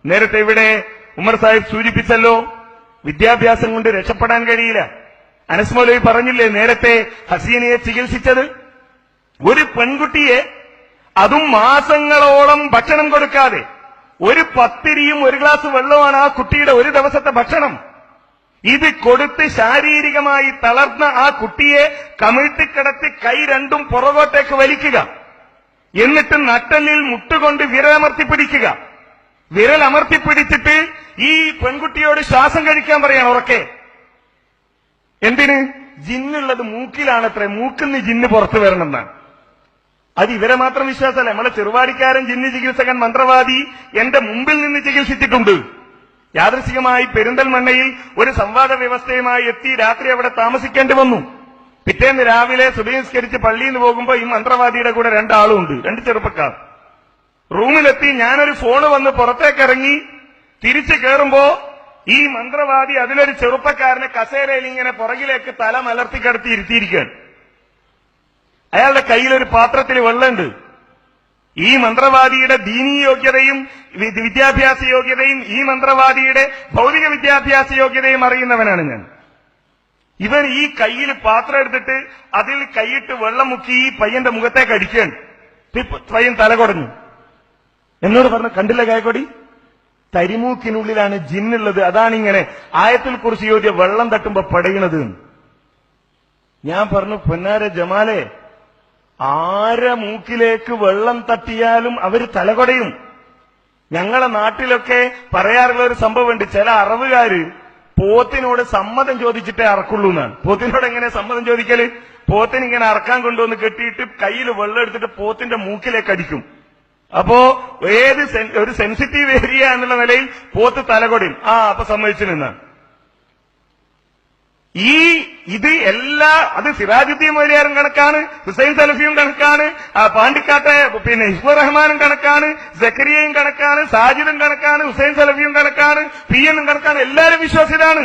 നേരത്തെ ഇവിടെ ഉമർ സാഹിബ് സൂചിപ്പിച്ചല്ലോ, വിദ്യാഭ്യാസം കൊണ്ട് രക്ഷപ്പെടാൻ കഴിയില്ല. അനസ് മൗലവി പറഞ്ഞില്ലേ നേരത്തെ ഹസീനയെ ചികിത്സിച്ചത്? ഒരു പെൺകുട്ടിയെ, അതും മാസങ്ങളോളം ഭക്ഷണം കൊടുക്കാതെ, ഒരു പത്തിരിയും ഒരു ഗ്ലാസ് വെള്ളമാണ് ആ കുട്ടിയുടെ ഒരു ദിവസത്തെ ഭക്ഷണം. ഇത് കൊടുത്ത് ശാരീരികമായി തളർന്ന ആ കുട്ടിയെ കമിഴ്ത്തിക്കിടത്തി കൈ രണ്ടും പുറകോട്ടേക്ക് വലിക്കുക, എന്നിട്ട് നട്ടെല്ലിൽ മുട്ടുകൊണ്ട് വിരലമർത്തിപ്പിടിക്കുക. വിരലമർത്തിപ്പിടിച്ചിട്ട് ഈ പെൺകുട്ടിയോട് ശ്വാസം കഴിക്കാൻ പറയാണ് ഉറക്കെ. എന്തിന്? ജിന്നുള്ളത് മൂക്കിലാണത്രേ, മൂക്കിന്ന് ജിന്ന് പുറത്തു വരണമെന്നാണ്. അത് ഇവരെ മാത്രം വിശ്വാസമല്ല, നമ്മളെ ചെറുവാടിക്കാരൻ ജിന്ന് ചികിത്സകൻ മന്ത്രവാദി എന്റെ മുമ്പിൽ നിന്ന് ചികിത്സിച്ചിട്ടുണ്ട്. യാദൃശികമായി പെരിന്തൽമണ്ണയിൽ ഒരു സംവാദ വ്യവസ്ഥയുമായി എത്തി രാത്രി അവിടെ താമസിക്കേണ്ടി വന്നു. പിറ്റേന്ന് രാവിലെ സുബഹി നിസ്കരിച്ച് പള്ളിയിൽ നിന്ന് പോകുമ്പോൾ ഈ മന്ത്രവാദിയുടെ കൂടെ രണ്ടാളും ഉണ്ട്, രണ്ട് ചെറുപ്പക്കാർ. റൂമിലെത്തി ഞാനൊരു ഫോണ് വന്ന് പുറത്തേക്കിറങ്ങി തിരിച്ചു കയറുമ്പോ ഈ മന്ത്രവാദി അതിലൊരു ചെറുപ്പക്കാരനെ കസേരയിൽ ഇങ്ങനെ പുറകിലേക്ക് തല മലർത്തിക്കിടത്തി ഇരുത്തിയിരിക്കുകയാണ്. അയാളുടെ കയ്യിലൊരു പാത്രത്തിൽ വെള്ളമുണ്ട്. ഈ മന്ത്രവാദിയുടെ ദീനീ യോഗ്യതയും വിദ്യാഭ്യാസ യോഗ്യതയും ഈ മന്ത്രവാദിയുടെ ഭൗതിക വിദ്യാഭ്യാസ യോഗ്യതയും അറിയുന്നവനാണ് ഞാൻ. ഇവൻ ഈ കയ്യിൽ പാത്രം എടുത്തിട്ട് അതിൽ കൈയിട്ട് വെള്ളം മുക്കി ഈ പയ്യന്റെ മുഖത്തേക്ക് അടിക്കുകയാണ്. പയ്യൻ തല കുടഞ്ഞു. എന്നോട് പറഞ്ഞു, കണ്ടില്ല ഗായക്കൊടി, തരിമൂക്കിനുള്ളിലാണ് ജിന്നുള്ളത്, അതാണിങ്ങനെ ആയത്തിൽ കുറിച്ച് യോഗ്യ വെള്ളം തട്ടുമ്പോ പടയണത്. ഞാൻ പറഞ്ഞു, പൊന്നാര ജമാലെ, ആരെ മൂക്കിലേക്ക് വെള്ളം തട്ടിയാലും അവര് തലകൊടയും. ഞങ്ങളെ നാട്ടിലൊക്കെ പറയാറുള്ള ഒരു സംഭവമുണ്ട്, ചില അറവുകാര് പോത്തിനോട് സമ്മതം ചോദിച്ചിട്ടേ അറക്കുള്ളൂ എന്നാണ്. പോത്തിനോട് എങ്ങനെ സമ്മതം ചോദിക്കല്? പോത്തിനിങ്ങനെ അറക്കാൻ കൊണ്ടുവന്ന് കെട്ടിയിട്ട് കയ്യിൽ വെള്ളം എടുത്തിട്ട് പോത്തിന്റെ മൂക്കിലേക്ക് അടിക്കും. അപ്പോ ഒരു സെൻസിറ്റീവ് ഏരിയ എന്നുള്ള നിലയിൽ പോത്ത് തലകൊടിയും. അപ്പൊ സമ്മതിച്ചു നിന്നാണ്. ഇത് അത് സിറാജുദ്ദീൻ മൊയ്ലിയാരും കണക്കാണ്, ഹുസൈൻ സലഫിയും കണക്കാണ്, പാണ്ടിക്കാട്ടെ ഹിഫ്ള് റഹ്മാനും കണക്കാണ്, സക്കരിയയും കണക്കാണ്, സാജിദും കണക്കാണ്, ഹുസൈൻ സലഫിയും കണക്കാണ്, പി എന്നും കണക്കാണ്. എല്ലാവരും വിശ്വാസിതാണ്.